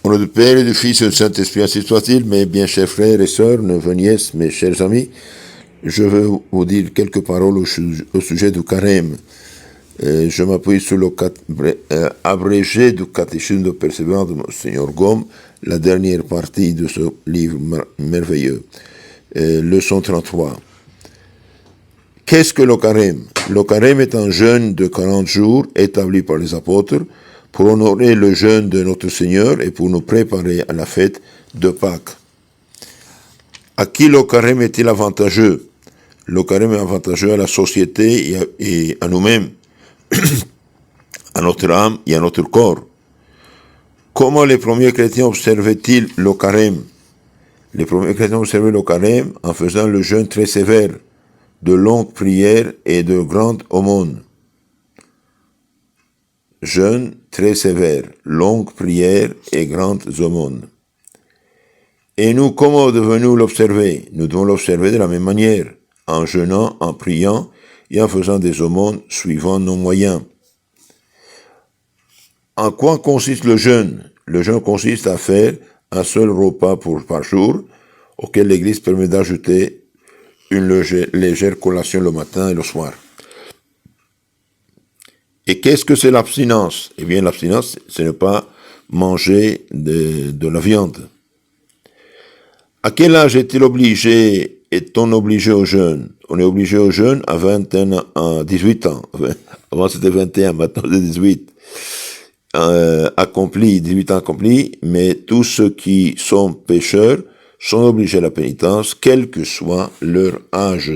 Au nom du Père et du Fils et du Saint-Esprit, ainsi soit-il. Mes bien chers frères et sœurs, neveux, nièces, mes chers amis, je veux vous dire quelques paroles au sujet du carême. Je m'appuie sur abrégé du catéchisme de Persévérance de Monseigneur Gaume, la dernière partie de ce livre merveilleux. Leçon 33. Qu'est-ce que le carême? Le carême est un jeûne de 40 jours établi par les apôtres pour honorer le jeûne de notre Seigneur et pour nous préparer à la fête de Pâques. À qui le carême est-il avantageux? Le carême est avantageux à la société et à nous-mêmes, à notre âme et à notre corps. Comment les premiers chrétiens observaient-ils le carême? Les premiers chrétiens observaient le carême en faisant le jeûne très sévère, de longues prières et de grandes aumônes. Jeûne très sévère, longues prières et grandes aumônes. Et nous, comment devons-nous l'observer? Nous devons l'observer de la même manière, en jeûnant, en priant et en faisant des aumônes suivant nos moyens. En quoi consiste le jeûne? Le jeûne consiste à faire un seul repas par jour, auquel l'Église permet d'ajouter une légère collation le matin et le soir. Et qu'est-ce que c'est l'abstinence? Eh bien, l'abstinence, c'est ne pas manger de la viande. À quel âge est-on obligé au jeûne? On est obligé au jeûne à 18 ans. Avant c'était 21, maintenant c'est 18. 18 ans accomplis, mais tous ceux qui sont pécheurs sont obligés à la pénitence, quel que soit leur âge.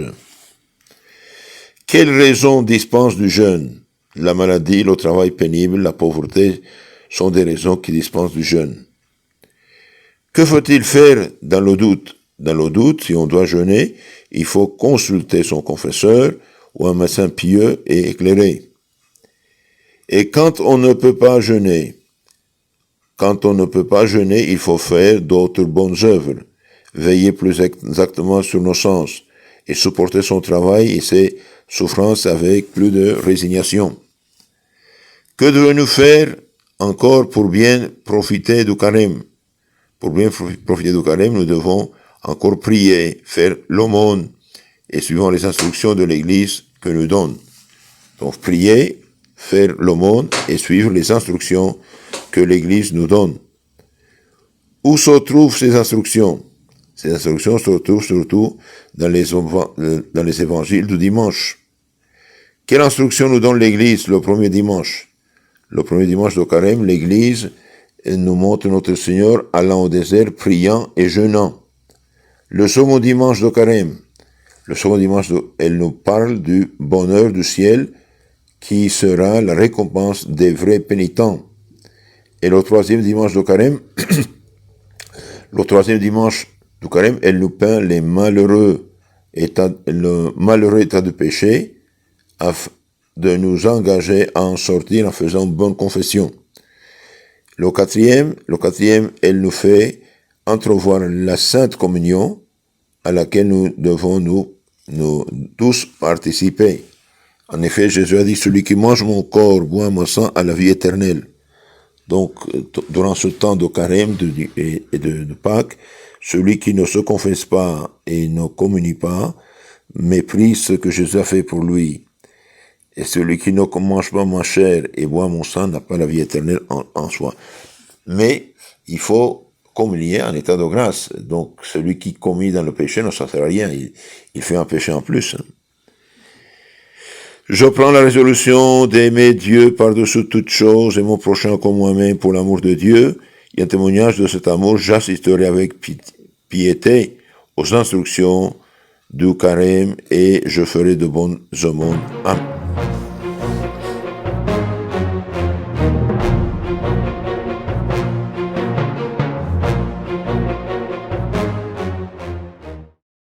Quelles raisons dispensent du jeûne? La maladie, le travail pénible, la pauvreté sont des raisons qui dispensent du jeûne. Que faut-il faire dans le doute? Dans le doute, si on doit jeûner, il faut consulter son confesseur ou un médecin pieux et éclairé. Et quand on ne peut pas jeûner, il faut faire d'autres bonnes œuvres, veiller plus exactement sur nos sens et supporter son travail et ses souffrances avec plus de résignation. Que devons-nous faire encore pour bien profiter du carême? Pour bien profiter du carême, nous devons encore prier, faire l'aumône, et suivant les instructions de l'Église que nous donne. Donc prier, faire l'aumône et suivre les instructions que l'Église nous donne. Où se trouvent ces instructions? Ces instructions se trouvent surtout dans les évangiles du dimanche. Quelle instruction nous donne l'Église le premier dimanche? Le premier dimanche de carême, l'Église nous montre notre Seigneur allant au désert, priant et jeûnant. Le second dimanche de carême, elle nous parle du bonheur du ciel qui sera la récompense des vrais pénitents. Et le troisième dimanche de carême, elle nous peint le malheureux état de péché, afin de nous engager à en sortir en faisant bonne confession. Le quatrième, elle nous fait entrevoir la Sainte Communion à laquelle nous devons nous tous participer. En effet, Jésus a dit, celui qui mange mon corps, boit mon sang, a la vie éternelle. Donc, durant ce temps de carême et de Pâques, celui qui ne se confesse pas et ne communie pas, méprise ce que Jésus a fait pour lui. Et celui qui ne mange pas ma chair et boit mon sang n'a pas la vie éternelle en soi. Mais il faut communier en état de grâce. Donc, celui qui commet dans le péché ne s'en sert à rien. Il fait un péché en plus. Je prends la résolution d'aimer Dieu par-dessus toutes choses et mon prochain comme moi-même pour l'amour de Dieu. Et en témoignage de cet amour, j'assisterai avec piété aux instructions du carême et je ferai de bonnes aumônes. Amen.